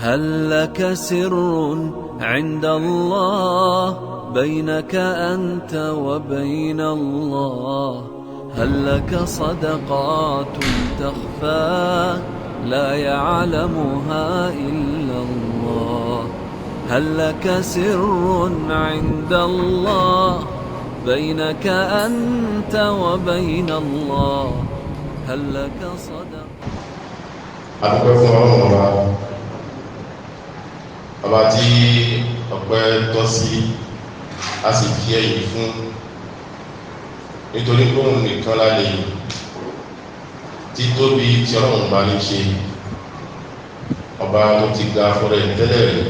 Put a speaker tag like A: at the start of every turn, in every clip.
A: هل لك سر عند الله بينك أنت وبين الله؟ هل لك صدقات تخفى لا يعلمها إلا الله؟ هل لك سر عند الله بينك أنت وبين الله؟ هل لك صدقات؟
B: ọba tí ọpẹ́ tọ́ sí a sì fi ẹ̀yìn fún nítorí pé òun nìkan lálẹ́ tí tóbi tí Ọlọ́run bá ní ṣe ọba tó ti ga fúnra ẹ̀ tẹ́lẹ̀ rẹ̀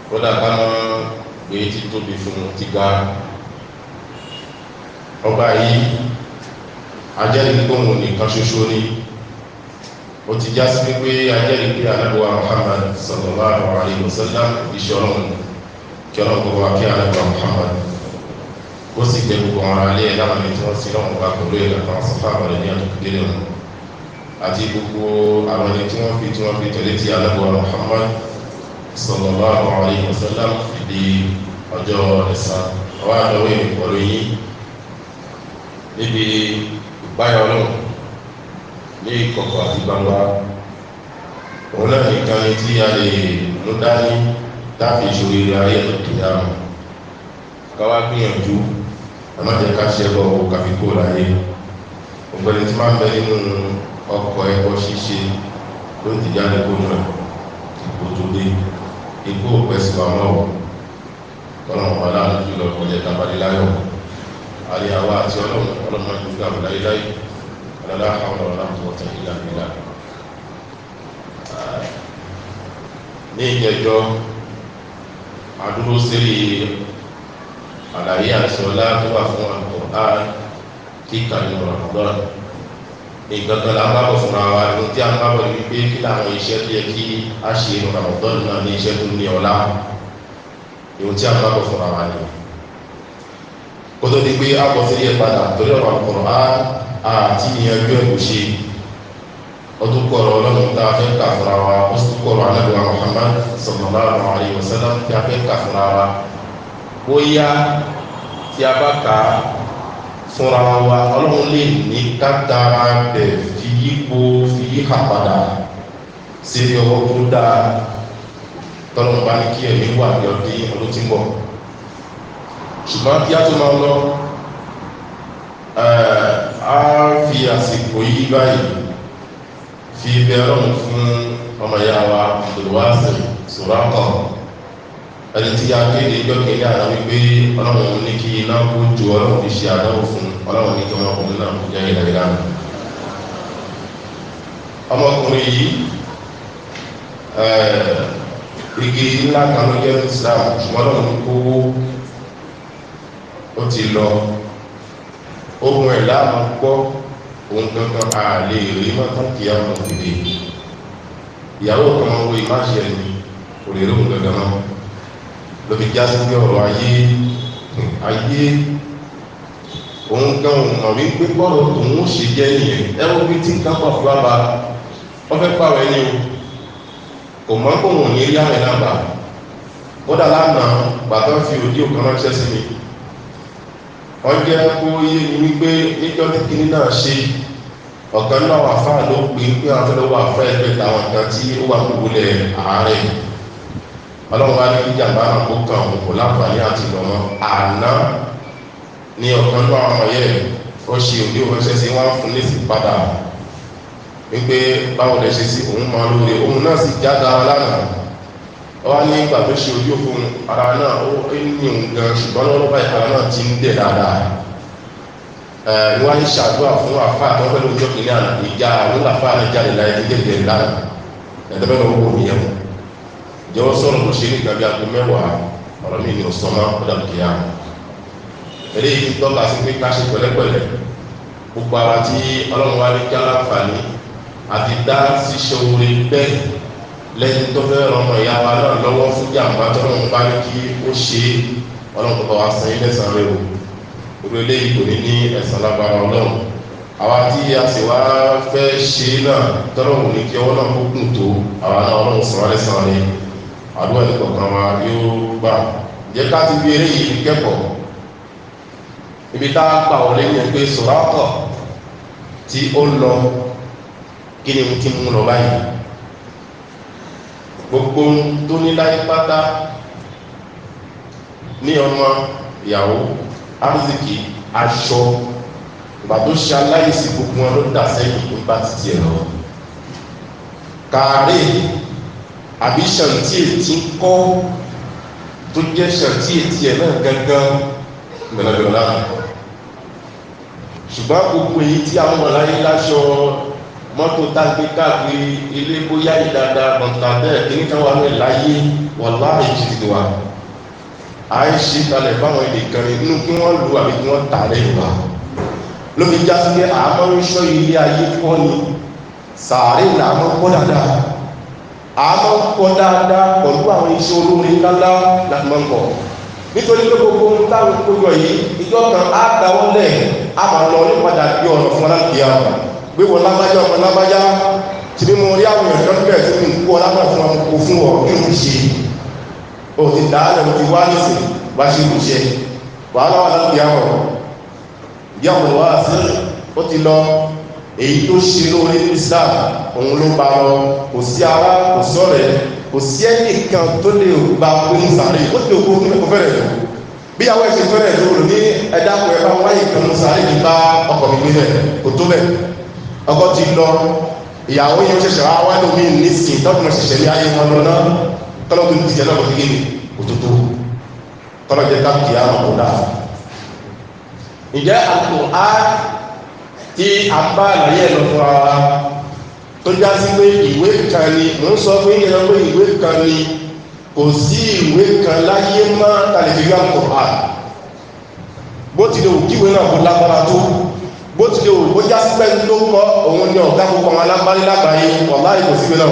B: kódà ká mọ́ pé tí tóbi fún ti ga ọba yìí ajẹ́rìí pé òun nìkan ṣoṣo ni ó ti já sí wípé ajẹ́rìí pé anábíwá Muhammad sallallahu alayhi wa sallam iṣẹ́ Ọlọ́run kí Ọlọ́run gbogbo wa kí anábíwá Muhammad ó sì gbẹ gbogbo ọ̀rọ̀ alẹ́ ẹ̀ láwọn ẹni tí wọ́n sí lọ́wọ́ bá pẹ̀lú ẹ̀dà kan sọ́fàbà rẹ̀ ní àtúkùdélé wọn àti gbogbo àwọn ẹni tí wọ́n fi tẹ̀lé ti anábíwá Muhammad sallallahu alayhi wa sallam ìdí ọjọ́ ẹ̀san ọwọ́ àdọ́wọ́ ìpọ̀lú yìí níbi ìbáyọ̀ Ọlọ́run ní ìkọ̀kọ̀ àti gbangba òun náà nìkan ní tí a lè mú dání láti ìṣòro ilé ayé ìtòyà mọ̀ káwá gbìyànjú àmájẹ́ ká ṣẹ́bọ̀ kàfíkò láyé ògbẹ́ni tí máa ń bẹ nínú ọkọ̀ ẹ̀kọ́ ṣíṣe ló ti jáde kó náà ìpò tó dé ikú òpẹ́ sí wa mọ́wọ́ ọlọ́run wà láàrín jùlọ kọjẹ́ kábàdé láyọ̀ àríyáwó àti ọlọ́run máa ń gbà wọ́n láyé la hawla wala quwwata illa billah. Ní ìjẹjọ́ àdúró sírí àlàyé àti ọlá tó wà fún Al-Qur'an kíkà nínú Ramadan ní ìgbàgbọ́n la ń bábọ̀ fúnra wa ní tí a ń bábọ̀ ní wípé kí láwọn iṣẹ́ tó yẹ kí a ṣe nínú Ramadan náà ní iṣẹ́ tó ní ọlá ìhun tí a ń bábọ̀ fúnra wa ní kó tó di pé a bọ̀ sírí ẹ̀ padà torí ọ̀rọ̀ Al-Qur'an àti ìyẹnjú ẹ̀kù ṣe ọdún kọ̀rọ̀ Ọlọ́run tá a fẹ́ kà fúnra wa ó sì kọ̀rọ̀ Ànábì wa Muhammad sallallahu alaihi wasallam tí a fẹ́ kà fúnra wa bóyá tí a bá kà fúnra wa Ọlọ́run lè ní kátàrà bẹ̀ fi yípo fi yíhà padà sí ọwọ́ tó dáa tọ́lọ́run bá ní kí ẹ̀mí wà ní ọdún tí ń bọ̀ ṣùgbọ́n kí a tó máa lọ a fi àsìkò yìí báyìí fi bẹ̀rẹ̀ fún ọmọ ìyá wa Abdulwasi Suraqah ẹni tí a kéde ìjọ kìíní àná wípé Ọlọ́run ní kí iná kó ju Ọlọ́run fi ṣe àdánwò fún Ọlọ́run ní kí ọmọkùnrin náà kó jẹ́ ilẹ̀ ìlànà ọmọkùnrin yìí igi ńlá kan ló jẹ́ Islam ṣùgbọ́n Ọlọ́run kó ó ti lọ ohun ẹ̀ láàmú gbọ́ ohun kankan ààlè rí mọ́tán kí á mọ̀ fìdí ìyàwó kan mọ́ owó ìmáṣẹ́ ẹni kò lè rí ohun gangan náà ló fi já sí pé ọ̀rọ̀ ayé ohun gan ohun mọ̀ wípé gbọ́dọ̀ òun ó ṣe jẹ́ nìyẹn ẹwọ́ bí tí nǹkan pọ̀ fún wa wọ́n fẹ́ pàwọ̀ ẹni o kò mọ́ kó òun ní rí àmì náà bà kódà lánàá bàtọ́ fi òdí òkan ránṣẹ́ sí mi wọ́n jẹ́ kó yé ní wípé níjọ́ tí kìíní náà ṣe ọ̀kan náà wà fáà ló pè ń pé àwọn tó lọ́wọ́ àfẹ́ ẹgbẹ́ táwọn kan tí ó wà gbogbo lẹ̀ ààrẹ ọlọ́run wá ní ìjàmbá àpò kan kò láǹfààní àti ìlọ́mọ àná ní ọ̀kan náà àwọn ọ̀yẹ́ ó ṣe òbí òfẹ́sẹ̀ sí wọ́n fún lẹ́sì padà wípé báwo lẹ ṣe sí òun máa lóore òun náà sì já dára lánàá wọ́n ní ìgbà tó ṣe ojú òfin ara náà ó ní nǹkan ṣùgbọ́n lọ́wọ́ báyìí ara náà ti ń dẹ̀ dáadáa wọ́n ń ṣàdúrà fún àfá àtọ́fẹ́ lóòjọ́ kìíní àná ìjà àwọn àfá àná jáde láyé ní jẹ́jẹ́ lánàá ẹ̀dẹ́fẹ́ lọ́wọ́ wò mí ẹ̀mù jẹ́wọ́ sọ̀rọ̀ tó ṣe ní ìgbàgbé aago mẹ́wàá ọ̀rọ̀ mi ní ọ̀sánmá ọ̀dà kìíyà eléyìí ti tọ́ka sí pé ká ṣe pẹ̀lẹ́pẹ̀lẹ́ gbogbo ara tí Ọlọ́run wá ní kí aláǹfààní àti dá ṣíṣe oore bẹ́ẹ̀ lẹ́yìn tó fẹ́ ọmọ ìyá wa náà lọ́wọ́ fún jàǹbá tó lọ́wọ́ bá ní kí ó ṣe Ọlọ́run tó bá wa san ilé san rẹ̀ o gbogbo eléyìí kò ní ní ẹ̀san lágbára Ọlọ́run àwa tí a sì wá fẹ́ ṣe náà tọ́lọ́run ní kí ọwọ́ náà kó kùn tó àwa náà ọlọ́run sọ wálé sàn ní àdúrà ní kọ̀ọ̀kan wa yóò gbà. Jẹ́ ká ti fi eré yìí kẹ́kọ̀ọ́ ibi tá a gbà wọlé yẹn pé Sùrákọ̀ tí ó lọ kí ni mo ti mú lọ báyìí gbogbo tó ní láyé pátá ní ọmọ ìyàwó arziki aṣọ ìgbà tó ṣe aláìsí gbogbo wọn ló dà sẹ́yìn tó bá ti tiẹ̀ lọ kàárè àbí ṣàǹtí ètí ń kọ́ tó jẹ́ ṣàǹtí ètí ẹ̀ náà gángan gbẹ̀lẹ́gbẹ̀lẹ́ lára ṣùgbọ́n gbogbo èyí tí àwọn ọ̀láyé láṣọ mọ́tò tágbé káàkiri ilé bóyá ìdáadáa kọ̀ǹtàbẹ́ẹ̀ kí ní káwà ní láyé wọ́n láàrín ìjìdí wa a ń ṣe kalẹ̀ báwọn ilé kẹrin inú kí wọ́n lù àbí kí wọ́n tààrẹ ìwà lóbi já sí pé àmọ́ ń ṣọ́ ilé ayé kọ́ ni sàárè làmọ́ kọ́ dáadáa àmọ́ kọ́ dáadáa pẹ̀lú àwọn iṣẹ́ olóore ńláńlá láti máa ń kọ́ nítorí pé gbogbo ohun táwọn kójọ yìí ìjọ kan á dáwọ́ lẹ̀ á máa lọ ní padà bí ọ̀nà fún aláàbíyá gbé wọn lábájá ọmọ lábájá tí bí mo rí àwọn èèyàn tó bẹ̀rẹ̀ tí mi kú ọlábà fún ọmọ kò fún ọ kí n ṣe o ti dáálẹ̀ o ti wá nìsín bá ṣe kò ṣe wàhálà wà láàbíyá wọn ìyá ọmọ wa sí ó ti lọ èyí tó ṣe lórí Islam òun ló bá lọ kò sí ara kò sọ̀rẹ́ kò sí ẹnìkan tó lè gba pín sàárè ó ti òkú ní ẹ̀kọ́ fẹ́rẹ̀ lọ bí àwọn ẹ̀ṣẹ̀ fẹ́rẹ̀ lóòrò ní ẹ̀dàkùn ẹ̀bá wáyé kan mú sàárè ní bá ọkọ̀ mi nílẹ̀ kò tó bẹ̀ ọkọ̀ ti lọ ìyàwó yẹn ṣẹ̀ṣẹ̀ wá wá lómi nísìn tọ́kùn ṣẹ̀ṣẹ̀ ní ayé wọn lọ náà tọ́lọ́kùn ti jẹ́ lọ́kọ̀ gígé òtótó tọ́lọ́ jẹ́ káàkiri àwọn ọ̀dà ìjẹ́ Al-Qur'an tí a bá àlàyé lọ fún ara tó já sí pé ìwé kan ni mò ń sọ fún ìyẹn pé ìwé kan ni kò sí ìwé kan láyé mọ́ tàlẹ́fìgbà Al-Qur'an bó ti lè wù kíwé náà kó lágbára tó bó ti lè wù bó já sí pé ló kọ́ òun ni ọ̀gá gbogbo àwọn alágbárí lágbàáyé wallahi kò síwé náà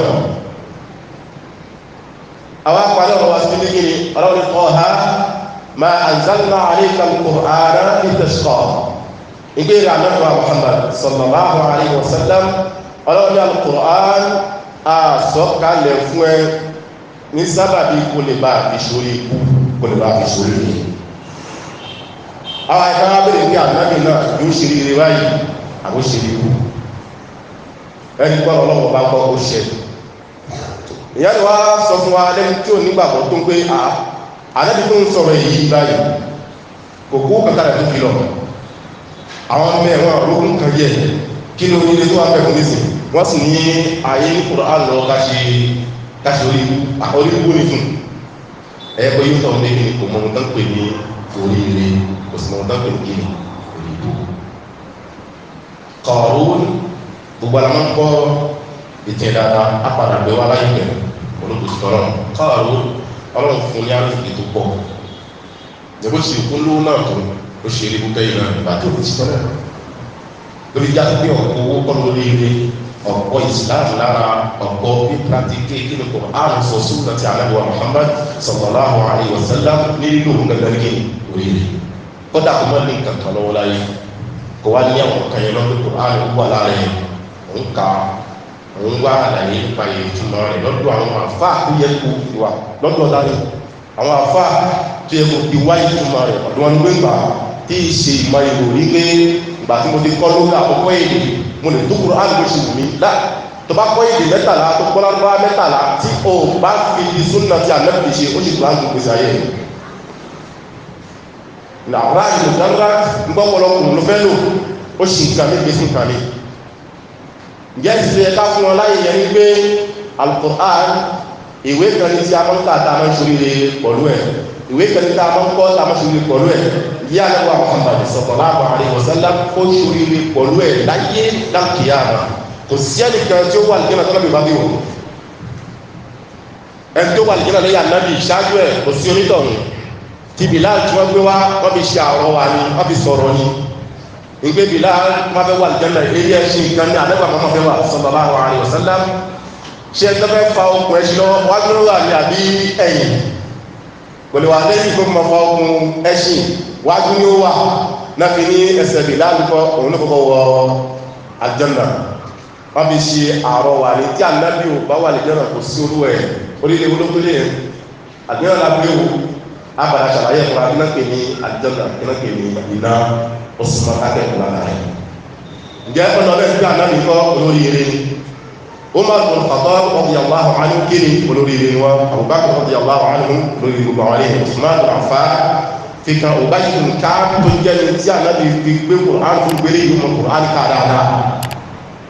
B: àwọn apàdé ọ̀rọ̀ wa sí ní kí ni ọlọ́run kọ́ ha ma anzalna alayka al-Qur'ana litashqa ìgbéra àmẹ́fà Muhammad sallallahu alayhi wa sallam ọlọ́run ní Al-Qur'an àsọ̀kalẹ̀ fún ẹ ní sábàbí kò lè bá ìṣòrí ikú kò lè bá ìṣòrí ní àwọn ìfẹ́ abẹ́rẹ̀ ní ànábì náà yóò ṣe rí báyìí àwọn ṣe rí ikú ẹni gbọ́nà ọlọ́run bá gbọ́ ó ṣẹ ìyá ni wá sọ fún wa lẹ́ni tí ò nígbàgbọ́ tó ń pé ànábì tó ń sọ̀rọ̀ èyí báyìí kò kó kàkàrà tó fi lọ àwọn ọmọ ẹ̀wọ̀n ológun kan yẹ kí ló ní ilé tó wà pẹ̀lú nísìn wọ́n sì ní ayé ní Kùránì lọ káṣe orí gbó ní fún ẹ̀ẹ́kọ́ yóò tọ́ ní kíni kò mọ̀ tán pè ní oríire kò sì mọ̀ tán pè ní kíni oríire Qarun gbogbo àlámọ́ ń kọ́ ìtẹ̀ dáadáa apàdà bẹ̀ wá láyé bẹ̀rẹ̀ olókùsùtọ́rọ̀ Qarun ọlọ́run fún ní àrífì tó pọ̀ ẹgbó sì kú lówó náà tó ó ṣe eré púpẹ́ yìí náà ìgbà tó kù sí tọ́lẹ̀ lórí jáde pé ọ̀pọ̀ owó kọ́ lórí ilé ọ̀pọ̀ ìsìláàmù lára ọ̀pọ̀ bí pàtíkì kíni kò àrùn sọ súnà tí Ànábì wa Muhammad sallallahu alaihi wasallam ní nínú òun gẹ́gẹ́ ní oríire kódà kò mọ́ ní nǹkan kan lọ́wọ́ láyé kò wá ní àwọn kan yẹn lọ́dún kò àrùn wà lára ẹ̀ òun ka òun wá àlàyé nípa ìtumọ̀ rẹ̀ lọ́dọ̀ àwọn àfáà tó yẹ kó wà lọ́dọ̀ láyé àwọn àfáà tó yẹ kó fi wá ìtumọ̀ rẹ̀ ọ̀dọ̀ wọn gbé gbà tí ì ṣe ìmọ̀ ìròrí pé ìgbà tí mo ti kọ́ lórí àkọ́kọ́ èdè mo lè tó kúrò áàlù oṣù mi lá tó bá kọ́ èdè mẹ́tàlá tó kọ́ lárúbá mẹ́tàlá tí o bá fi di súnà tí Ànábì ṣe ó sì kúrò áàlù gbèsè ayé làwọn àyè ìdáńgá ń gbọ́ pọ̀lọpọ̀ ló fẹ́ lò ó sì ń kàmí gbèsè kàmí ǹjẹ́ ìṣẹ́ ká fún wọn láyé yẹn ní pé Al-Qur'an ìwé kan ní tí a máa ń kà tá a máa ń ṣoríire pọ̀lú ẹ̀ ìwé kan ní tí a máa ń kọ́ tá a máa ń ṣoríire pọ̀lú ẹ̀ yíyá lẹ́wọ́ Muhammad sallallahu alaihi wasallam kó ṣoríire pọ̀lú ẹ̀ láyé lákìyàmá kò sí ẹnìkan tí ó wà lẹ́yìn àtọ́nàbì bá bí wọn ẹni tó wà lẹ́yìn Ànábì ṣáájú ẹ̀ kò sí onítọ̀hún tí Bilal tí wọ́n gbé wá wọ́n fi ṣe àrọ̀ wa ni wọ́n fi sọ̀rọ̀ ni ìgbé Bilal wọ́n fẹ́ wà lẹ́yìn eré ẹṣin nǹkan ní àdẹ́gbà mọ́mọ́ fẹ́ wà sallallahu alaihi wasallam ṣe ẹni tó fẹ́ fa okùn ẹṣin lọ́wọ́ wájú ló wà ní àbí ẹ̀yìn pẹ̀lú wa lẹ́yìn fún ọmọ ọkùn ẹṣin wájú ní ó wà náà fi ní ẹsẹ̀ bí láàrúkọ òun náà kọ́kọ́ wọ àjọ́nà wọ́n fi ṣe àrọ wà ní tí ànábì ò bá wà lè jọ́nà kò sí olú ẹ̀ orílẹ̀ olókólé ẹ̀ àdéhùn lábúléwò àbàdà ṣàlàyé fún wa pè ní àjọ́nà pè ní iná ọ̀sùnmọ́ akẹ́kọ̀ọ́ lára ẹ̀ ǹjẹ́ ọ̀nà ọ̀bẹ́ tí ànábì kọ́ olóríire ni Umar bin Khattab radiyallahu anhu kiri olóríire ni wọn Abubakar radiyallahu anhu olóríire gbogbo àwọn ilé Usman bin Affan fi kan Ubay bin Ka'b tó jẹ́ ní tí ànábì fi gbé Qur'an fún gbélé ìlú mọ́ Qur'an ká dáadáa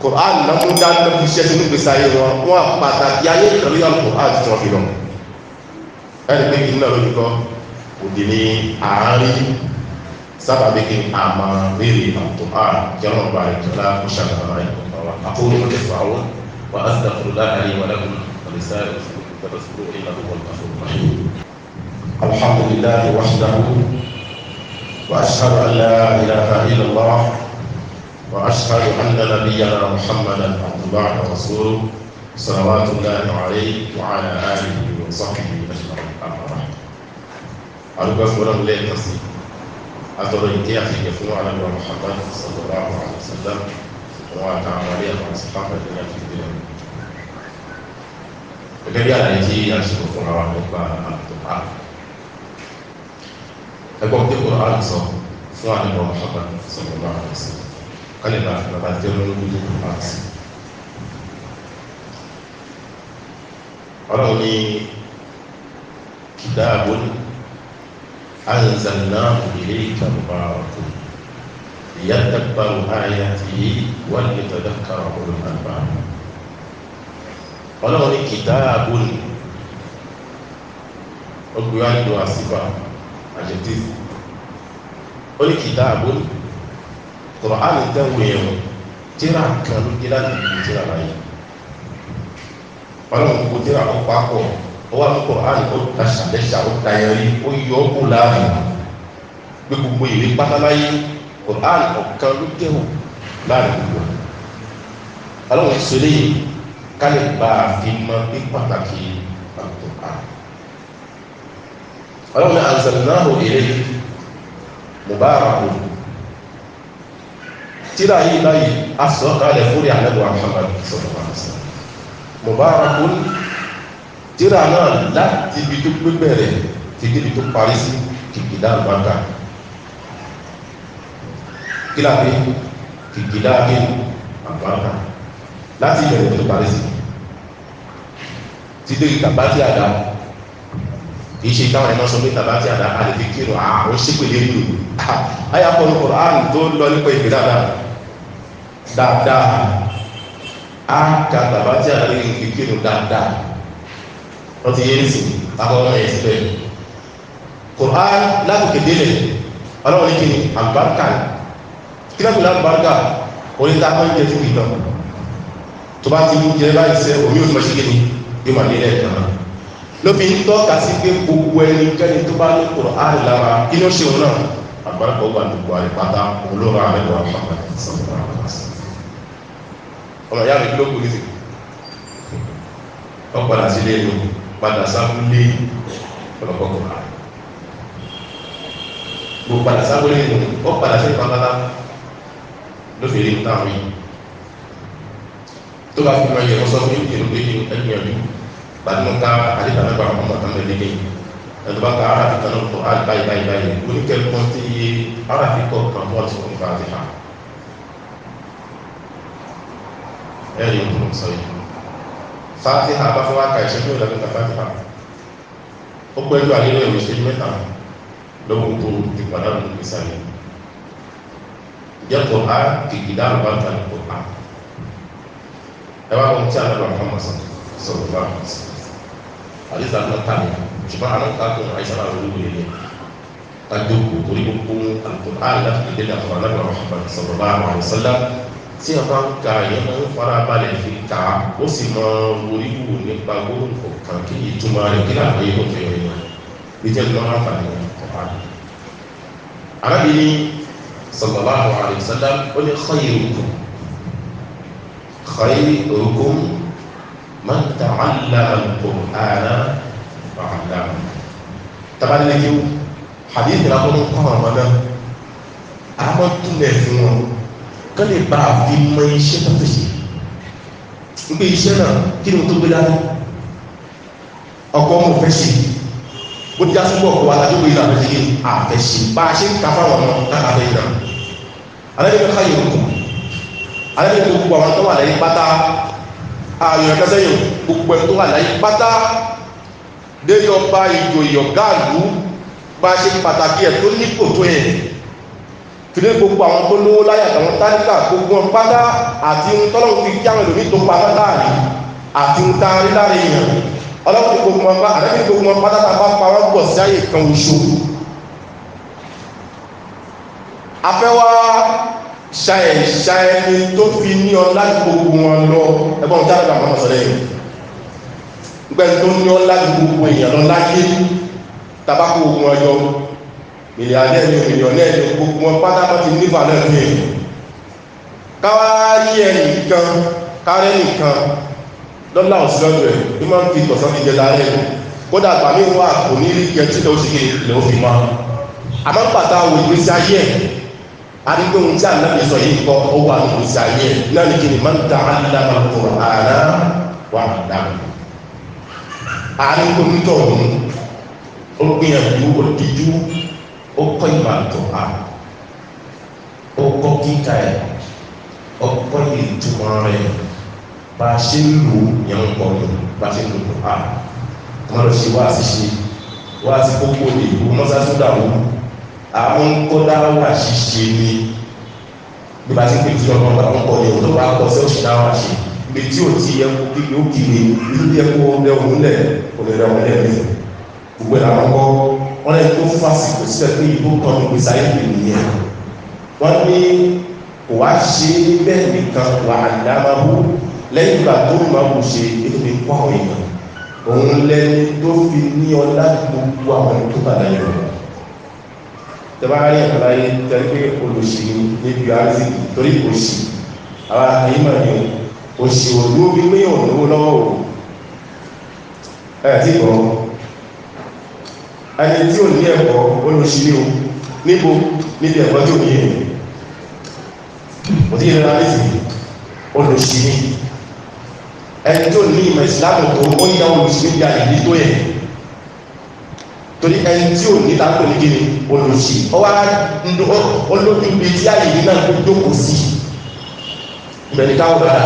B: Qur'an náà mú dáadáa fi ṣẹ́ sínú gbèsè ayé wọn pàtàkì ayé ìkàlù yà Qur'an tí wọ́n fi lọ ẹni pé kí n náà lójú kọ́ òdì ní àárín sábà bí kí n àmà rírì Qur'an kí ọlọ́run bá ìjọba kó ṣàgbàrá ìkọ̀kọ̀ àkóhùn mọ́ tẹ̀fọ́ àwọn wà á sì dàkúrò láàrin wà lẹ́kùn ọ̀lẹ́sàrẹ̀ òṣèlú ìlànà الحمد لله وحده وأشهد أن لا إله إلا الله وأشهد أن نبينا محمدا عبد الله ورسوله صلوات الله عليه وعلى آله وصحبه أجمعين أما بعد أرجو أن لا يقصي أترى إنتي في جفنو على محمد صلى الله عليه وسلم وتعامل مع صحابة النبي في الدين gẹ́gẹ́ bí àlàyé tí a ṣe fún ara nípa Al-Qur'an ẹgbọ́n tí Qur'an sọ fún àdìbò Muhammad sallallahu alaihi wasallam kálíbà bàbá jẹ́ lórí ní Qur'an sí ọlọ́run ní kitabun anzalnahu ilayka mubarakun liyadabbaru ayatihi wa liyatadhakkara ulul albab ọlọ́run ní kitabun ọgbẹ̀wà nílò àsìfà àjẹ́tí ó ní kitabun Qur'an tẹ́wọ̀ ẹ̀rùn tíra kan ló gílá ní ìlú tíra láyé ọlọ́run gbogbo tíra ó pápọ̀ ó wà ní Qur'an ó tàṣàlẹ́ṣà ó tayẹrí ó yọ ọkù láàrin pé gbogbo ìwé pátáláyé Qur'an ọ̀kan ló tẹ́wọ̀ láàrin gbogbo ọlọ́run sọ léyìn kálí bá fi mọ bí pàtàkì Al-Qur'an ọlọ́run ní anzalnahu ilayka mubarakun tíra yìí láyé asọ̀kalẹ̀ fúrí àlẹ́bù Muhammad sallallahu alaihi wasallam mubarakun tíra náà láti ibi tó gbé bẹ̀rẹ̀ ti débi tó parí sí kìkìdá àlùbáríkà kíláàbí kìkìdá àlùbáríkà láti ìbẹ̀rẹ̀ tó parí sí ti dé ìtàbátí àdá kìí ṣe káwọn ẹ̀mọ́ sọ pé ìtàbátí àdá àlèfi kírò àwọn ṣépèlé ìlú ayapọ̀lù Qur'an tó lọ nípa ìpè dáadáa á ka ìtàbátí àdá lè fi kírò dáadáa wọ́n ti yé ní sí akọ́wọ́n ẹ̀ síbẹ̀ Qur'an lákòókè délẹ̀ ọlọ́wọ́ ní kíni àlùbáríkà kí náà kò lábàríkà orí tá a kọ́ ń jẹ fún ìtàn tó bá ti mú jẹ láì sẹ́ omi ò mọ̀ sí kíni yóò máa nílẹ̀ ìtàn ló fi ń tọ́ka sí pé gbogbo ẹnikẹ́ni tó bá ní Qur'an lára kí ló ṣe òun náà àgbàrúkọ wà gbogbo àrípátá olóòrò àmẹ́wà àpapọ̀ ọmọ ìyá mi kí ló kú nísì ọ padà sílé ẹnu padà sábúlé ọlọ́pọ̀ Qur'an gbogbo padà sábúlé ẹnu ọ padà sí ìpàtàkì ló fi rí táwọn yìí tó bá fi máa yẹ ọsọ fún ìpinnu pé kí ẹgbẹ́ ọdún gbàdúrà ká àdìgbàlagbà ọmọ kan lè lé ẹ̀dùn bá ká aráàlú kan náà tó báyìí oníkẹ́kọ̀ọ́ tí aráàlú kọ̀ kan wọ́n ti fún Fatiha ẹ̀rí ọdún sọ yìí Fatiha bá fún wa ka ìṣẹ́jú ìlànà Fatiha ó pẹ́ lọ àlérò ìwé ìṣẹ́jú mẹ́ta lọ́wọ́ tó ti pàdánù ìsàlẹ̀ jẹ́ Qur'an kìkì dáàbò bá ta ní Qur'an ẹwà ohun tí a lọ́dọ̀ Muhammad sọ̀rọ̀ bá àdìsá ló ta ní ṣùgbọ́n àwọn kakùn àìsàn àwọn olówó ilé kájókòó torí gbogbo Al-Qur'an láti kéde ní àtọ̀rọ̀ lọ́dọ̀ Muhammad sọ̀rọ̀ bá àwọn àìsànlá tí a bá ń ka yẹn máa ń fara balẹ̀ fi kà á ó sì máa orí wù nípa gbóhùn kọ̀ọ̀kan kí ìtumọ̀ rẹ̀ kí láàbọ̀ yìí kò fẹ́ yẹn wọn bí jẹ́ lọ́wọ́ àǹfààní Qur'an. arábìnrin sallallahu alaihi wasallam ó ní khayrukum man ta'allama al-Qur'ana wa 'allamahu tabali le kiw hadith la ko ko ma na ama tun le fún wọn kan lè bá fi mọ iṣẹ́ tó ṣe nbe iṣẹ́ náà kí ni tó gbé dání ọkọ mo fẹ́ ṣe bó ti jásí bọ̀ kó wa lájú ìlà àti ṣe àfẹ́ṣe bá a ṣe ń kafa wọn náà láti ìlà alẹ́ ní ká yòókù alẹ́ ní gbogbo àwọn tó wà lẹ́yìn pátá ààyàn kẹsẹ́ yòó gbogbo ẹ̀ tó wà lẹ́yìn pátá déyọ ọba ìjòyè ọ̀gá ìlú bá a ṣe pàtàkì ẹ̀ tó nípò tó yẹ fìdí gbogbo àwọn tó lówó láyà àtàwọn táníkà gbogbo wọn pátá àti ohun tọ́lọ́run fi kí àwọn ẹlòmíì tó pa látàrí àti ohun tá a rí lára èèyàn ọlọ́run ní gbogbo wọn bá àdébí gbogbo wọn pátá tá a bá pa wọn pọ̀ sí ààyè kan oṣù afẹ́wá ṣàẹni tó fi ní ọ láti gbogbo wọn lọ ẹgbọ́n jáde àwọn ọmọ sọ̀rọ̀ yìí gbẹ́ni tó ní ọ láti gbogbo èèyàn lọ láyé tabako ogun ọjọ́ mílíọ̀nẹ́ẹ̀ni mílíọ̀nẹ́ẹ̀ni gbogbo wọn pátá wọn ti nífà náà ní èyí káwá yí ẹnìkan kárẹ́ nìkan lọ́lá òsìlọ́dọ̀ ẹ̀ bí máa ń fi tọ̀sán ti jẹ láàrẹ̀ kódà gbàmí wà kò ní rí jẹ títẹ̀ òsìkè ilẹ̀ ó fi máa àmọ́ pàtà wò ìgbésí ayé ẹ̀ adigun tí a nàbì sọ yìí kọ́ ó wà ní ìgbésí ayé ẹ̀ náà ní kíni máa ń ta àdìdàmà Kùránà wà dàmà adigun tó ń ó gbìyànjú ó díjú ó kọ́ ìmọ̀ àtọ̀ ó kọ́ kíkà ẹ̀ ó kọ́ ìtumọ̀ rẹ̀ bá a ṣe ń lò yẹn ń kọ́ ni bá a ṣe ń lò wọ́n lọ ṣe wá sí kókó ní ìlú mọ́sáṣú dàwó àwọn ń kọ́ dáwà ṣíṣe ni bí bá a ṣe pè tí ọmọ bá ń kọ́ ni òun tó bá kọ́ sí ọ̀ṣì dáwà ṣe ibi tí ò ti yẹ kó kí ó kiri ìlú yẹ kó rẹ òun lẹ̀ kò lè rẹ òun lẹ̀ ní gbogbo ẹ̀ làwọn kọ́ wọ́n lẹ́yìn tó fásitì sílẹ̀ pé ìbò kan ní gbèsè ayé pè nìyẹn wọ́n ní kò wá ṣe bẹ́ẹ̀ nìkan wà àdámáwó lẹ́yìn ìgbà tó máa wù ṣe ètò ìpọ́ àwọn èèyàn òun lẹ́ni tó fi ní ọlá gbogbo àwọn tó bàdá yẹn lọ tẹ́bá rí ẹ̀kọ́ láyé tẹ́lẹ̀ pé olùsí níbi àrísìkì torí òsì àwọn àyímọ̀ ni òsì òdúró bí pé òun lówó lọ́wọ́ ẹ̀ tí kọ́ ẹni tí ò ní ẹ̀kọ́ olùsílé o níbo níbi ẹ̀kọ́ tí ò ní èyí òtí ìrìnà lẹ́sì olùsílé ẹni tí ò ní ìmọ̀ ìsìlámù tó ó yá olùsílé bí àyèdí tó yẹ torí ẹni tí ò ní lápò ní gíní olùsí ọwá olójú bí tí àyèdí náà tó jókòó sí ìbẹ̀ni káwọ́ dára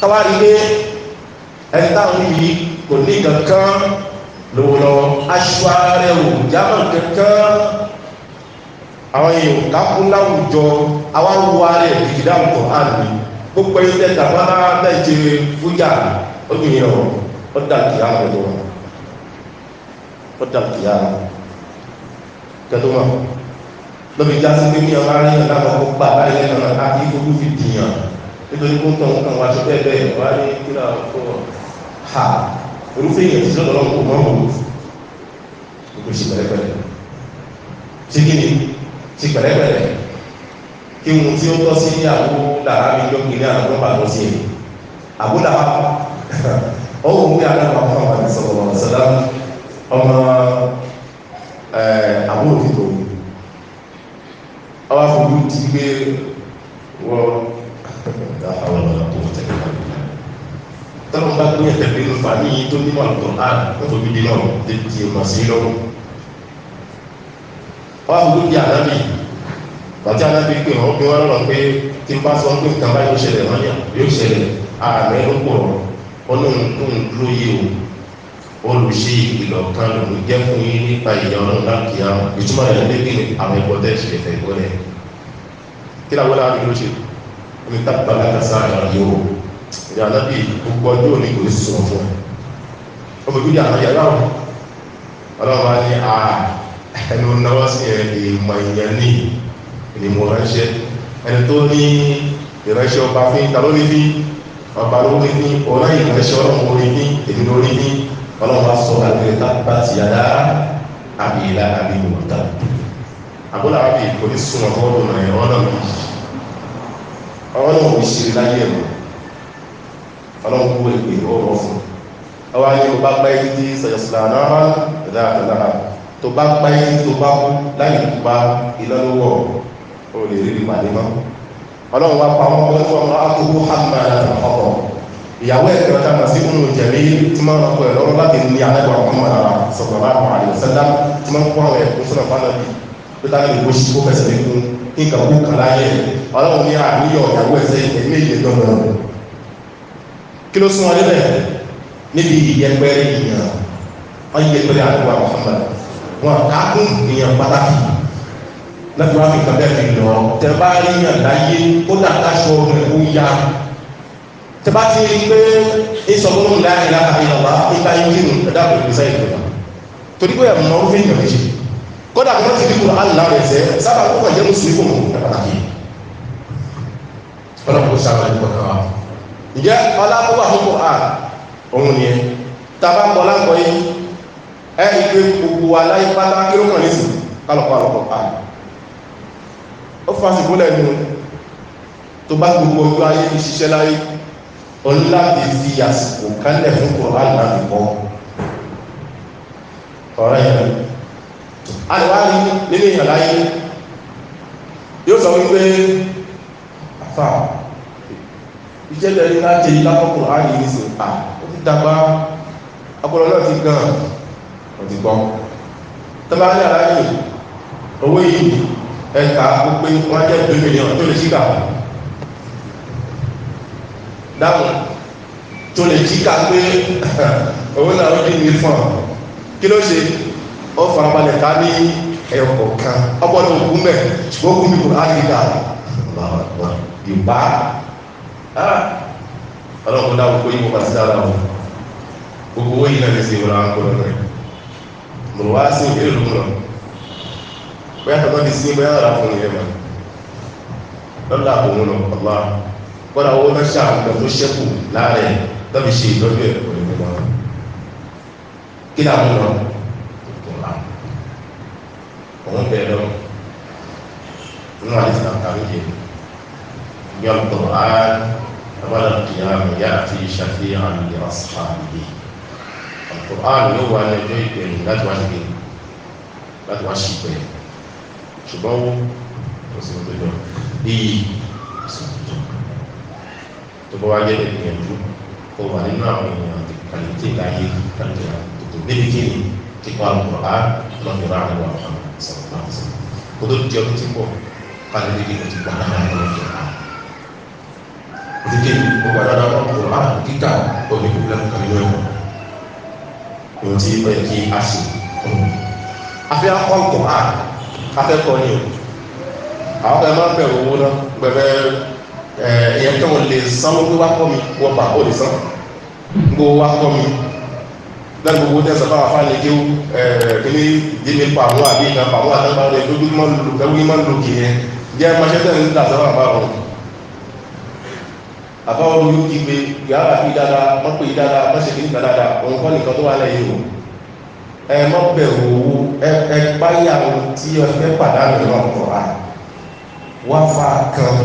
B: káwá rí pé ẹni táwọn yìí kò ní kankan lọ́wọ́lọ́wọ́ aṣọ ààrẹ ò jámọ̀ kankan àwọn èèyàn kápú láwùjọ awáwọ̀ ààrẹ ìdáàmùkọ̀ ààrẹ gbogbo ilẹ̀ tàbára lẹ́jẹ̀ fújà obìnrin ọ̀ ọ̀dàkìyà mẹ́tọ́ ọ̀dàkìyà kẹtọ́mọ̀ lọ́bí já sí pé ní ọmọ ààrẹ náà láwọn kó gbà láyé náà láti ìgbógún fi dìyàn nítorí kó tọ̀ nǹkan wá sí bẹ́ẹ̀ bẹ́ẹ̀ wá ní kílà ọkọ̀ ha orúfẹ́ èèyàn tí lọ́dọ̀ lọ́wọ́ kò mọ́ mọ́ kò sí pẹ̀lẹ́pẹ̀lẹ́ tí kí ni tí pẹ̀lẹ́pẹ̀lẹ́ kí ohun tí ó tọ́ sí àbú làrá mi lọ́gbìn ní àwọn ọmọ àlọ́ sí ẹ̀ àbú làrá ọwọ́ mú yàrá wà fún àwọn ìsọ̀rọ̀ ọ̀sọ̀dá ọmọ àbúrò fìtò ọwọ́ fojú ti gbé wọ́n àwọn ọ̀nà tó tẹ̀lé tọ́lọ́ bá gbé ẹ̀tẹ̀ nínú fàmí tó nímọ̀ àlùkò ààrùn bí náà lè ti ọmọ sí lọ́wọ́ wọ́n fún lórí ànábì bàtí ànábì pé wọ́n bí wọ́n lọ́rọ̀ pé tí n bá sọ pé nǹkan bá yóò ṣẹlẹ̀ wọ́n yóò ṣẹlẹ̀ ààrẹ ló pọ̀ ọlọ́run tó ń dúró yé o olùṣe ìkìlọ̀ kan lòún jẹ́ fún yín nípa ìyá ọlọ́run láti àwọn ìtumọ̀ rẹ̀ lé kí àwọn ẹ̀kọ́ tẹ̀ ṣe ẹ̀fẹ̀ ìgbọ́ rẹ̀ kí làwọn láàbí ló ṣe omi tábà lákàtà àyàwó ìyànàbí gbogbo ọjọ́ òní kò sí sọ fún ọmọ ìgbìyà àyàrá ọlọ́wọ́ ní ẹnu náwó sí ìmọ̀ ìyẹn ní ìmọ̀ ránṣẹ́ ẹni tó ní ìránṣẹ́ ọba fún ìtàló ní bí ọba ló ní ní ọ̀rá ìránṣẹ́ ọlọ́wọ́ orí ní èmi lórí ní ọlọ́wọ́ sọ àgbẹ̀rẹ̀ tábà ti yàrá àbí ìlà àbí ìmọ̀ta àbúlà àbí kò ní súnmọ́ ọdún rẹ̀ ọ̀nà mi ọ̀nà òṣèré láyé ẹ̀mọ́ ọlọ́run kú èpè ọ̀rọ̀ fún ọwá ní ọba pẹ́ títí sẹ̀yẹ̀sìlá náà ọ̀dá àtàlára tó bá páyé tó bá kú láyé tó bá iná lówó o lè rí ìpàdé mọ́ ọlọ́run wá pa wọn pẹ́ fún ọmọ akókó hàmà ọkọ̀ ìyàwó ẹ̀kẹ́ ọ̀tá mà sí fún ìjẹ̀mí tí máa ń rọ́pọ̀ ẹ̀ lọ́rọ́ láti ní alẹ́gbà ọmọ ara sọ̀rọ̀ láàpọ̀ àdìsẹ́dá tí máa ń kó àwọn ẹ̀kún sọ́nà fánàbí tó tá lè gbóṣì kó fẹsẹ̀ lẹ́kún kí n kàwó kan láyé ọlọ́run ní àníyàn ìyàwó ẹ̀sẹ̀ ẹ̀mí èyí lọ́nà kí ló sún wọn débẹ̀ níbi ìyẹpẹrẹ ìyàn wọ́n yẹpẹrẹ àdúrà Muhammad wọn kákún ìyàn pàtàkì láti wá fi kàn bẹ́ẹ̀ fi lọ tẹ bá rí yàn láyé ó dàkáṣọ rẹ̀ ó yá tẹ bá ti rí pé ìsọgbọ́n láàrin láàrin ọ̀wá nípa ìlú ẹ̀dá kò ní sáyẹ̀ ìjọba torí pé ẹ̀mọ́ ó fi yàn méjì kódà kí wọ́n ti dìbò aláà rẹ̀ sẹ́ sábà kó kàn jẹ́ mùsùlùmí kò mọ̀ ní pàtàkì ọlọ́pàá sábà ní kọ̀ọ̀kan wa ìjẹ́ ọlápọ̀ àkókò à òun ni ẹ tàbá kọ́ láńkọ́ yìí ẹ ìgbé gbogbo aláyé pátá kí ló kàn ní sí kálọ̀kọ́ àlọ́kọ̀ à ó fásitì lẹ́nu tó bá gbogbo ojú ayé fi ṣiṣẹ́ láyé ọláti fi àsìkò kálẹ̀ fún Kùránì láti kọ́ ọ̀rẹ́ yẹn àdìwárí nínú ìyàn láyé yóò sọ wípé àfà ìjẹ́lẹ̀ ní láti lápọ̀ Kùránì yìí sí à ó ti dàgbà ọpọlọ náà ti gan ọ̀tí gbọ́ tọ́bá ní àráyè owó yìí ẹ̀ka ó pé wọ́n jẹ́ 2 mílíọ̀nù tó lè ṣíkà dáhùn tó lè ṣíkà pé owó náà ó dín ní fún ọ kí ló ṣe ó farabalẹ̀ ká ní ẹ̀kọ̀ kan ọpọlọ òkú mẹ́ ṣùgbọ́n ó kú mi kò láti dà ìbá ọlọ́run dáwọ́ kó yípo pàtí dára wọn gbogbo owó yìí náà lè ṣe ìwọ̀n àwọn akọ̀lọ́ rẹ̀ mọ̀ wá sí òkèrè lókùnà bóyá tọ́tọ́ ti sí bóyá ọ̀rá fún ilẹ̀ mọ̀ lọ́dọ̀ àbòmọ́ lọ ọ̀lá kọ́dà owó náà ṣàkùnkà tó ṣẹ́kù láàrẹ̀ tọ́bi ṣe ìtọ́jú ẹ̀ pẹ̀lú ìgbìmọ̀ kí ni àwọn lọ òun bẹ̀rẹ̀ lọ nínú àdìsí àkàrí yìí يوم القرآن قبل القيامة يأتي شفيعا لأصحابه القرآن هو الذي لا تواشي ṣùgbọ́n òsìmọ̀tòjọ́ iyì tó bọ́ wá jẹ́ ìgbìyànjú kó wà nínú àwọn èèyàn kàlìtì láyé kàlìtì tó níbi kí ni kíkọ́ Al-Qur'an lọ́dọ̀rọ̀ àwọn àwọn sọ̀rọ̀ kó tó di ọdún tí pọ̀ kàlìtì kí ni ti gbà náà lọ́dọ̀ òtítẹ́ gbogbo àdáda Al-Qur'an kíkà omi kò lẹ́nu kan nínú ẹ̀kọ́ ìwọ̀n tí ó yẹ kí a ṣe afẹ́ akọ́ Al-Qur'an afẹ́kọ̀ọ́ ni o àwọn kan máa ń bẹ̀rù owó náà gbẹ̀rẹ̀ ẹ̀yẹ tó wọ́n lè sanwó pé wá kọ́ mi wọ́n bá ó lè san gbogbo wá kọ́ mi lẹ́nu gbogbo tẹ́sán bá wà fáwọn ẹ̀jẹ̀ kíní ìdílé pa àwọn àbí ìgbà pa àwọn àtàgbà rẹ̀ lójú máa ń lò kẹ́wé máa ń lò kì í yẹn jẹ́ máṣẹ́tẹ̀ ń dà sọ́wọ́ àbá wọn àbáwọn olú kí pé yàrá fi dáadáa wọ́n pè dáadáa wọ́n ṣe kí nípa dáadáa òun kọ́ nìkan tó wà lẹ́yìn o ẹ mọ́ bẹ̀rù owó ẹ báyà ohun tí ẹ fẹ́ pàdánù náà kọ̀ á wá fa kan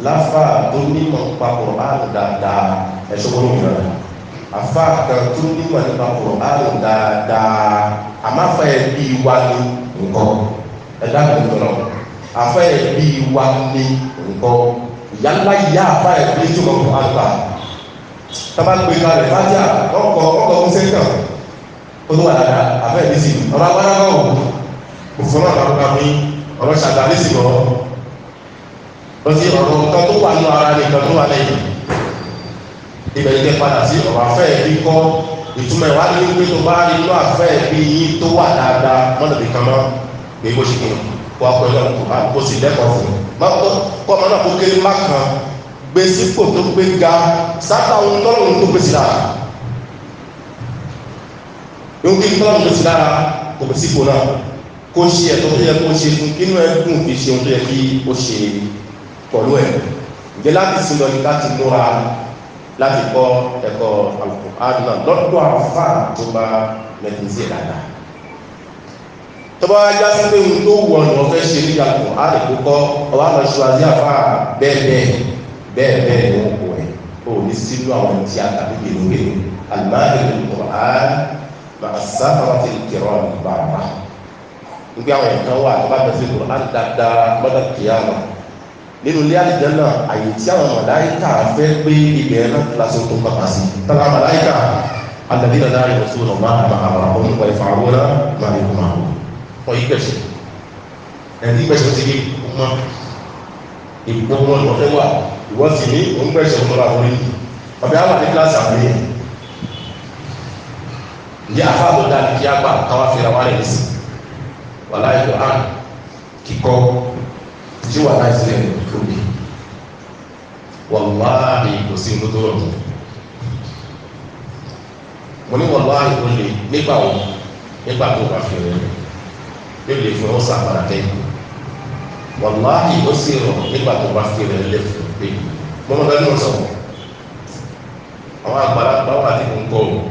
B: láfa tó nímọ̀ nípa Kùránì dáadáa ẹ̀ṣọ́ wọn nígbà àfa kan tó nímọ̀ nípa Kùránì dáadáa àmáfà ẹ̀ bí wa ní nǹkan ẹ̀dá kìí náà àfa ẹ̀ bí wa ní nǹkan yálà yá àfa ẹ̀ bí tó mọ̀ Kùránì gbà tábà gbé kalẹ̀ fájà ọkọ̀ ọ̀sẹ̀ kan ó tó wà dáadáa àfa ẹ̀ bí sí ọ̀rọ̀ agbára náà òfin náà lọ́kọ̀ mi ọ̀rọ̀ ṣàgbá sí lọ lọ́sí ọ̀rọ̀ nǹkan tó wà ní ara rẹ̀ nǹkan tó wà lẹ́yìn ibẹ̀ ní padà sí ọ̀rọ̀ afẹ́ ẹ̀bí kọ́ ìtumọ̀ ìwádìí ní pé tó bá rí inú afẹ́ ẹ̀bí yín tó wà dáadáa mọ́nàbí kan náà pé bó ṣe kìnnà kó akọ ẹ̀rọ kó sì lẹ́kọ̀ọ́ fún kọ́ ọmọ náà kó kéré má kan gbé sípò tó gbé ga sábà ohun tọ́lọ́run tó gbé sí lára yóò kí tọ́lọ́run tó sí lára kò gbé sípò náà kó ṣe ẹ̀tọ́ tó yẹ kó ṣe fún kínú ẹ̀dùn fi ṣe ohun tó yẹ kí ó ṣe pọ̀lú ẹ̀ ǹjẹ́ láti sin lọ ní láti múra láti kọ́ ẹ̀kọ́ Al-Qur'an lọ́dọ̀ àfà tó bá mẹ́tìn sí ẹ̀dáadáa tó bá já sí pé ohun tó wọ̀ ní ọ̀fẹ́ ṣe ní Al-Qur'an àdìkókọ́ ọba àmọ́ ṣe wájú àfà bẹ́ẹ̀ ní wọn kò ẹ̀ ó ní sínú àwọn tí a tàbí gbèrúgbè Al-Mahir Al-Qur'an màá sábà ti kẹrọ bàbá nígbà àwọn ẹ̀kan wà tó bá bẹ sí Qur'an dáadáa lọ́dọ̀ kìíyàmà nínú ilé àlùjánnà àyè tí àwọn màláíkà fẹ́ gbé ibẹ̀ náà lásán tó kọ́kà sí tọ́lá màláíkà alladhina la ya'suna Allaha ma amarahum wa yaf'aluna ma yu'marun wọ́n yí gbẹ̀ṣẹ̀ ẹ̀dí gbẹ̀ṣẹ̀ ti ní ọmọ ìgbọ́n lọ́fẹ́ wà ìwọ́n sì ní òun gbẹ̀ṣẹ̀ ọmọ àwọn orí ọbẹ̀ àwọn àti kíláàsì àwọn èèyàn ìyá àfáàbò dáa kí á gbà káwá fira wà lẹ́yìn sí wàláyé Qur'an kíkọ́ tí wà láì sílẹ̀ lórí wàláhì kò sí inú tó rọrùn mo ní wàláhì kò lè nígbà wo nígbà tó bá fi rẹ̀ yóò lè fún ọ́sà padà kẹ́yìn wàláhì ó sì rọ̀ nígbà tó bá fi rẹ̀ lè fún pé mọ́mọ́ dájú wọn sọ̀rọ̀ àwọn àgbàlagbà wà tí kò ń kọ́ ọ́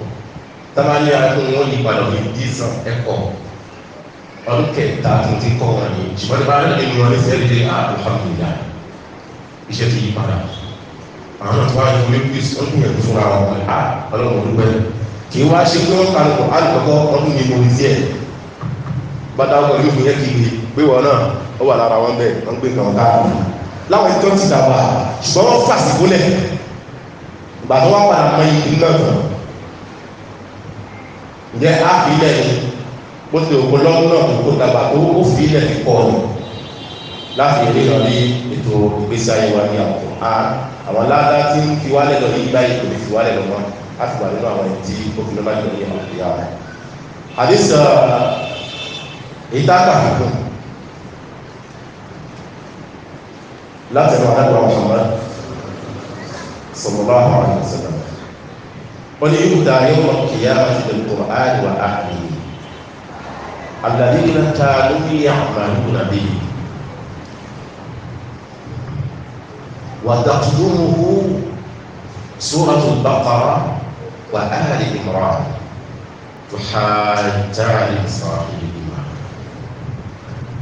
B: tábàlì àkókò wọn yí padà ní dísàn ẹ̀kọ́ ọdún kẹta tó ti kọ́ wọn ní ṣùgbọ́n tí bá rẹ̀ nínú wọn ní sẹ́ẹ̀lì dé alhamdulillah iṣẹ́ ti yí padà àwọn àti wáyé fún mi wọ́n tún yẹn fúnra wọn pé ọlọ́run olúgbẹ́ kì í wá ṣe pé wọ́n kàn kọ́ alùpùpọ̀ ọdún ní mo sí ẹ̀ bàtà ọkọ̀ ní ìfún yẹn kì í gbé wọn náà ó wà lára wọn bẹ́ẹ̀ wọ́n gbé nǹkan ká láwọn ètò ti dàgbà ṣùgbọ́n wọ́n fà sí kólẹ̀ ìgbà tó wá padà mọ ìlú náà tán ǹjẹ́ á fi ilẹ̀ ni bó ti òkú lọ́wọ́ náà tó kó dàgbà tó ó fi ilẹ̀ ti kọ́ ni láti eré lọ ní ètò ìgbésí ayé wa ní àpò àwọn ládá tí ń fi wálẹ̀ lọ ní ìgbà yìí kò lè fi wálẹ̀ lọ mọ́ láti wà nínú àwọn ẹ̀tí ó fi lọ́ba jọ ní ìyá rẹ̀. àdéṣà èyí tá a kà fún láti ẹnu àdàgbà Muhammad sallallahu alaihi wasallam wọ́n ní yóò dá yóò mọ̀ qiyamati bil Qur'an wa ahlihi alladhina kanu ya'maluna bihi wa taqdumuhu suratul Baqarah wa Ali Imran tuhajjani sahibihima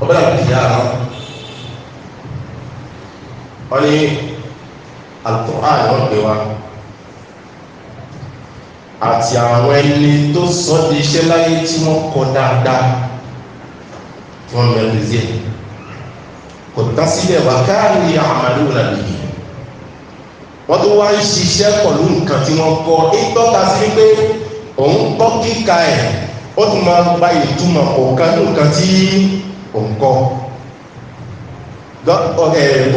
B: ọ̀bẹ̀rẹ̀ al-qiyamah wọ́n ní al-Qur'an wọ́n gbé wa àti àwọn ẹni tó sọ di iṣẹ́ láyé tí wọ́n kọ dáadáa tí wọ́n mẹ́rin sí ẹ̀ kò tán síbẹ̀ wà káàrí ya'maluna bihi wọ́n tó wá ń ṣiṣẹ́ pẹ̀lú nǹkan tí wọ́n kọ ìtọ́ka sí pé òun kọ́ kíka ẹ̀ ó tún máa gba ìtumọ̀ ọ̀kan nǹkan tí òun kọ́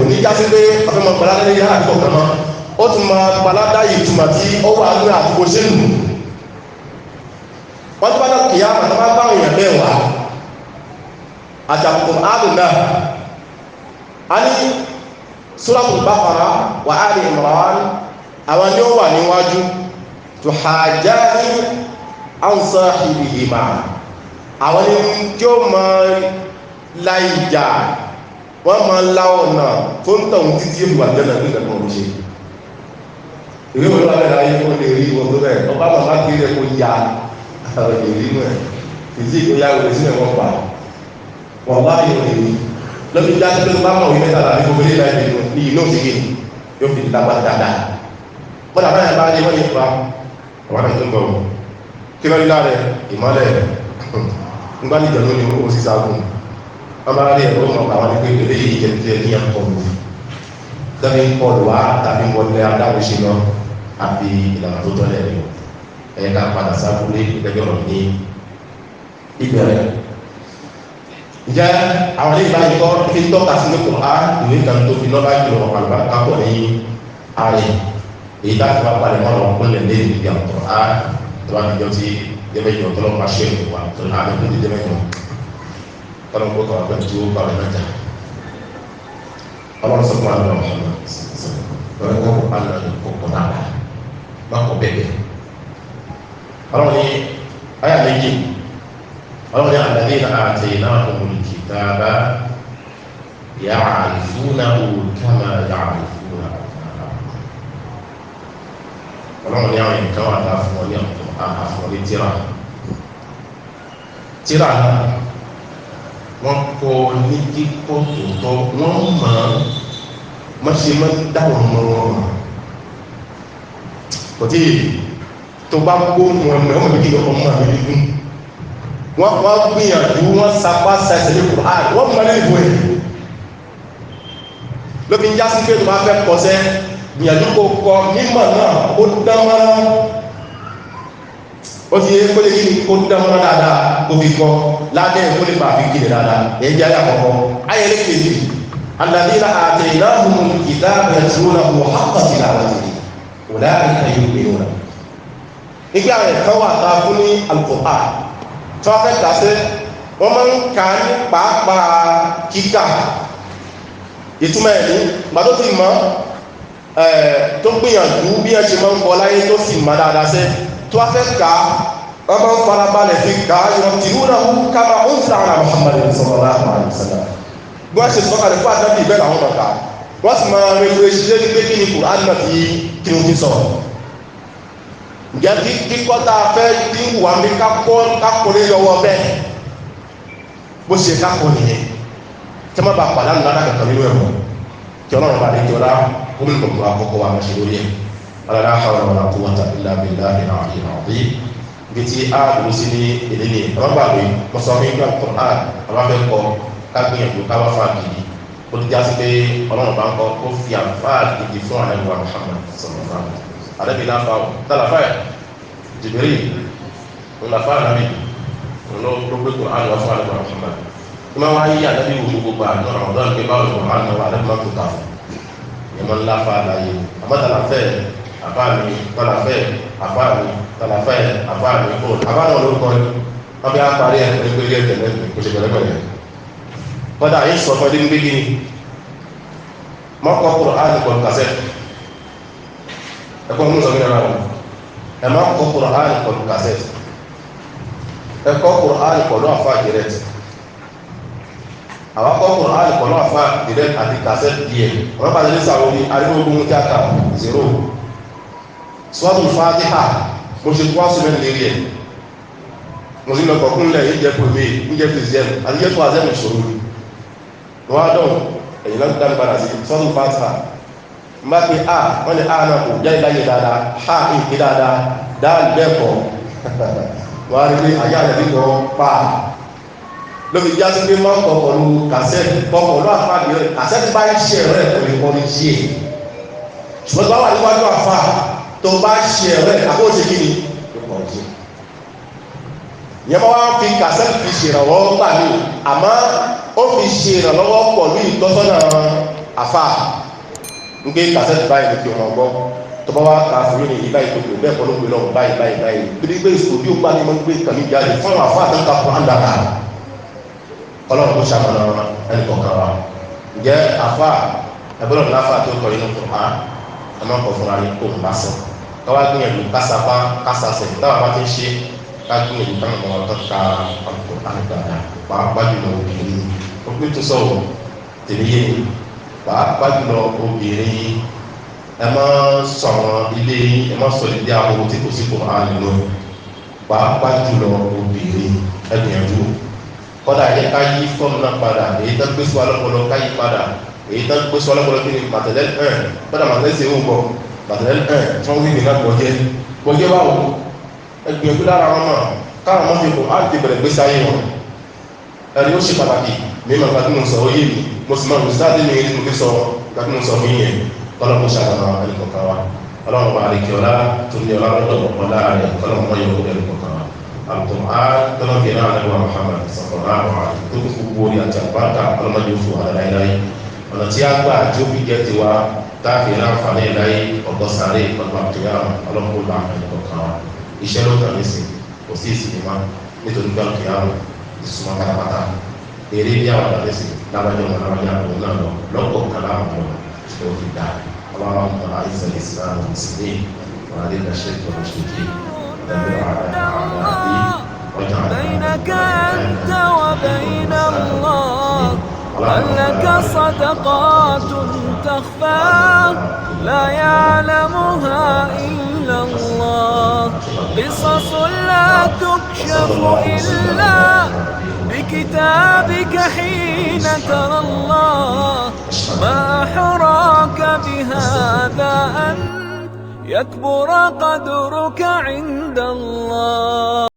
B: oníjásí pé ọ̀fẹ́ mọ̀ pẹ̀lú alẹ́ yára àdúgbò kan náà ó tún máa gbalada ìtumọ̀ tí ó wà ní àdúgbò ṣe lù wọ́n tó bá dá kìí àmà tó bá bá èèyàn bẹ́ẹ̀ wá àjàkùn ààrùn náà a ní Suratul Baqarah wa Ali Imran àwọn ni ó wà níwájú tuhajjani an sahibihima àwọn ni tí ó máa la ìjà wọ́n máa la ọ̀nà tó ń tọ̀hún títí ìwà jẹ́nà ní ìgbẹ̀kùn òṣè ìwé wọn lọ́wọ́ ẹ̀rọ ayé wọn lè rí wọn tó bẹ́ẹ̀ ọba bàbá kiri rẹ̀ kó ya àwọn èrí mọ̀ ẹ̀ ìdí ìkóyà wọlé sínú ẹ̀wọ̀n pa wọ́n wá yóò lè rí lọ́bí dájú pé bá mọ̀ wípé tàbí gbogbo ilé láì nínú ní inú òsìkè yóò fi lágbá dáadáa bọ́dà báyà bá yẹ wọ́n yẹ pa àwọn àti tó ń bọ̀ kí lọ́rí láàrẹ̀ ìmọ́lẹ̀ ńgbá ní ìjọ̀nú ni ó sì ságun wọ́n bá rí ẹ̀rọ mọ̀ àwọn ní pé ilé yìí jẹ́ ti ẹni àkọlù tẹ́bí ń kọlù wá tàbí wọlé adáwọ̀ ṣe lọ àfi ìlànà tó tọ́lẹ̀ ní ẹ̀ka padà sáfúlé ìgbẹ́jọ́ ní ìbẹ̀rẹ̀ ǹjẹ́ àwọn ilé ìbáyìí kọ́ kí n tọ́ka sí lókùn á ìwé kan tó fi lọ́ba jùlọ wọn àlùbá kápọ̀ ní ààrẹ èyí láti wá palẹ̀ mọ́ àwọn kúnlẹ̀ lé ìdí àtọ̀ á tó wá níjọ́ tí jẹ́mẹ́jọ tó lọ́pàá ṣe ìwà tó ní àmì tó ti jẹ́mẹ́jọ tọ́lọ́ kó kọ́ àpẹ́ tí ó bá rẹ̀ mẹ́ta ọlọ́run sọ fún wa lọ́wọ́ lọ́wọ́ kó kó alọ́ ní kókó náà má kó bẹ́ẹ̀ ọlọ́run ní ayà méjì ọlọ́run ní alladhina ataynahumul kitaba ya'rifunahu kama ya'rifuna abna'ahum ọlọ́run ní àwọn nǹkan wà láà fún ọ ní àfọ̀ ní tíra náà wọ́n kọ́ ní kíkọ́ tòótọ́ wọ́n mọ̀ ṣe máa ń dáwọn ọmọ wọn kò tí tó bá kó wọn bí kí ọmọ mi nínú wọ́n gbìyànjú wọ́n sapá sẹ́sẹ̀ ní Kùránì wọ́n mọ̀ ní ìbò ẹ̀ lóbi ń já sí pé tó bá fẹ́ kọsẹ́ gbìyànjú kó kọ mímọ̀ náà ó dánmọ́rán ó ti yé kó lè kí kó dánmọ́rán dáadáa kó fi kọ ládẹ́ kó lè pàfi kí lè dáadáa èyí jẹ́ àkọ́kọ́ ayẹlẹ́ kejì alladhina ataynahumul kitaba yatlunahu haqqa tilawatihi ulaika yu'minuna nígbà àwọn ẹ̀kọ́ wà tá a fún ní Al-Qur'an tí wọ́n fẹ́ kàṣẹ́ wọ́n máa ń ka ní pàápàá kíkà ìtumọ̀ ẹ̀ ní gbàtó ti mọ́ tó gbìyànjú bí ẹ ṣe máa ń kọ láyé tó sì mọ́ dáadáa sẹ́ tó wá fẹ́ ka wọ́n máa ń farabalẹ̀ fi ka yurtilunahu kama unzila ala Muhammadin sallallahu alaihi wasallam bí wọ́n ṣe sọ́kàlẹ̀ fún àdábì ìbẹ́ làwọn ọ̀nà ká wọ́n sì máa rẹ̀ lórí ṣiṣẹ́ ní pé kí ni Kùránì náà fi kí ni ó ti sọ̀rọ̀ ǹjẹ́ kíkọ́ tá a fẹ́ tí ń wà ní kákọ́ ní lọ́wọ́ bẹ́ẹ̀ bó ṣe kákọ́ nìyẹn tí wọ́n bá pàdánù lára kankan nínú ẹ̀kọ́ kí ọlọ́run bá lè jọ lá gómìnà gbogbo àkọ́kọ́ wa ṣe lórí ẹ̀ alára àwọn ọ̀rọ̀ àti wọ́n tàbí lábẹ́ láàrin àwọn ìrìn àbí ibi tí a dúró sí ní èdè ní àwọn gbàgbé wọ́n sọ fún ìgbà tó a àwọn fẹ́ kọ kágbìyànjú káwá fà gidi ó ti já sí pé ọlọ́run bá ń kọ́ ó fi àǹfà gidi fún àlẹ́wà Muhammad sọ̀rọ̀ àdẹ́bí náà fa tálàfà ẹ̀ Jibril ńláfà nàbí ló gbé Kùránì wá fún àlẹ́wà Muhammad tí wọ́n wá yí àdẹ́bí wo gbogbo àdúrà Ramadan pé báwo ni Kùránì náà wà àdẹ́bí náà tó kà fún ìyẹn ńláfà láyé àmọ́ tálàfẹ́ àbá mi tálàfẹ́ àbá mi tálàfẹ́ àbá mi kó àbá náà ló kọ́ wọ́n bí á parí ẹ̀ pé ilé ẹ̀tẹ̀lẹ́ kò ṣe pẹ̀lẹ́pẹ̀lẹ́ kọ́dà yìí sọ fún ẹdín gbégi ni mọ́kọ́ Kùránì pẹ̀lú kàṣẹ́ ẹ̀kọ́ mú sọmí náà wọn ẹ̀ má kọ́ Kùránì pẹ̀lú kàṣẹ́ ẹ̀kọ́ Kùránì pẹ̀lú àfá direct àwọn kọ́ Kùránì pẹ̀lú àfá direct àti kàṣẹ́ díẹ̀ wọ́n bá lè sàwọn ní arígbógún tí a kà 0 Suratul Fatiha mo ṣe tó wá sọmẹ́ lérí ẹ̀ mo sì lọ kọ̀kúnlẹ̀ yìí jẹ́ pé mi ń jẹ́ pèsè àti jẹ́ tó àzẹ́mù ìṣòro wọ́n á dọ̀ ẹ̀yìn láti dá nípadà sí Suratul Fatiha n bá pe a wọ́n ní a náà kò jáde láyé dáadáa ha ìké dáadáa dáàlì bẹ́ẹ̀ kọ́ wọ́n á rí pé àyà rẹ̀ bí kọ́ pa lóbi já sí pé máa ń kọ́ pẹ̀lú kàṣẹ́tì kọ́ pẹ̀lú àfáàdì rẹ̀ kàṣẹ́tì bá ń ṣe rẹ̀ kò lè kọ́ ní ṣe ṣùgbọ́n tó wà níwájú àfá tó bá ṣe rẹ̀ àbóṣe kí ni ló kọ́ ní ṣe ìyẹn bá wá fi kàṣẹ́tì fi ṣèrànwọ́ gbà mí àmọ́ ó fi ṣe ìrànlọ́wọ́ pọ̀lú ìtọ́sọ́nà àfà ń gbé kàṣẹ́tì báyìí ní kí ọmọ gbọ́ tó bá wá ká fún yìí báyìí tó gbé bẹ́ẹ̀ kọ́ ló gbé lọ́wọ́ báyìí torí pé ìsòdí ó gbá ní mọ́ ń gbé ìkànnì jáde fún àfà àtàkà fún àndàkà ọlọ́run tó ṣàmọ̀nà ẹnì kọ̀ọ̀kan wa ǹjẹ́ àfà ẹgbẹ́rún láfà tó kọ inú kọ̀ á ẹ má kọ̀ fúnra ní kó ń bá sọ káwá gbìyànjú kásapá kásasẹ̀ táwa bá ti ń ṣe ká gbìyànjú káwọn ọmọ ọ̀tọ̀ ká àlùkò àlùkàdà pàápàá jùlọ obìnrin ó pé tó sọ̀rọ̀ tèmi yé mi pàápàá jùlọ obìnrin ẹ má sọ̀rọ̀ ilé ẹ má sọ ilé ahoro tí kò sí kò á nínú pàápàá jùlọ obìnrin ẹ gbìyànjú kọ́dà yẹ ká yí fọ́ọ̀mù náà padà èyí tó gbé sọ alọ́pọ̀lọ́ ká yí padà èyí tó gbé sọ alọ́pọ̀lọ́ kí ni matẹ̀lẹ́ kọ́dà matẹ̀lẹ́ ṣe ń bọ̀ matẹ̀lẹ́ tí wọ́n wí ní náà gbọ́jẹ́ báwo ẹ gbìyànjú lára wọn náà káwọn ọmọ fi kò á ti bẹ̀rẹ̀ gbèsè ayé wọn ẹni ó ṣe pàtàkì mímọ̀ nǹkan tí mo sọ ó yé mi mo sì máa ń sáà dé ní èyí tí mo fi sọ nǹkan tí mo sọ fún yẹn kọ́lọ́ kó ṣàkàrà ẹnì kọ̀ọ̀kan wa ọlọ́run bá àríkì ọlá tó ní ọlá lọ́dọ̀ ọlá rẹ̀ kọ́lọ́ mọ́ yọ ẹnì kọ̀ọ̀kan wa Al-Qur'an tọ́lọ́ bí náà lẹ́wọ̀ Muhammad sallallahu alaihi tó kún fún gbogbo orí àti àbáta ọlọ́mọdé fún àdáyéláyé ọ̀nà tí a gbà tí ó fi jẹ́ tiwa táàfin láǹfààní láyé ọgọ́sàárè pẹ̀lú àtúnyà ọlọ́mọdé bá ẹnì kọ̀ọ̀kan wa iṣẹ́ ló kàn ní sìn kò sí ìsinmi má nítorí pé àtúnyà ìsúnmọ́ pátápátá èrè bí àwọn àdàlẹ́ sí lábàjọ́ wọn lábàjọ́ àwọn náà lọ lọ́pọ̀ kan láwọn ọmọ tó fi dá اللهم أعز الإسلام والمسلمين وأذل الشرك والمشركين ودمر أعداء واجعل
A: بينك أنت وبين الله هل لك صدقات تخفى لا يعلمها إلا الله قصص لا تكشف إلا بكتابك حين ترى الله ما أحراك بهذا أن يكبر قدرك عند الله.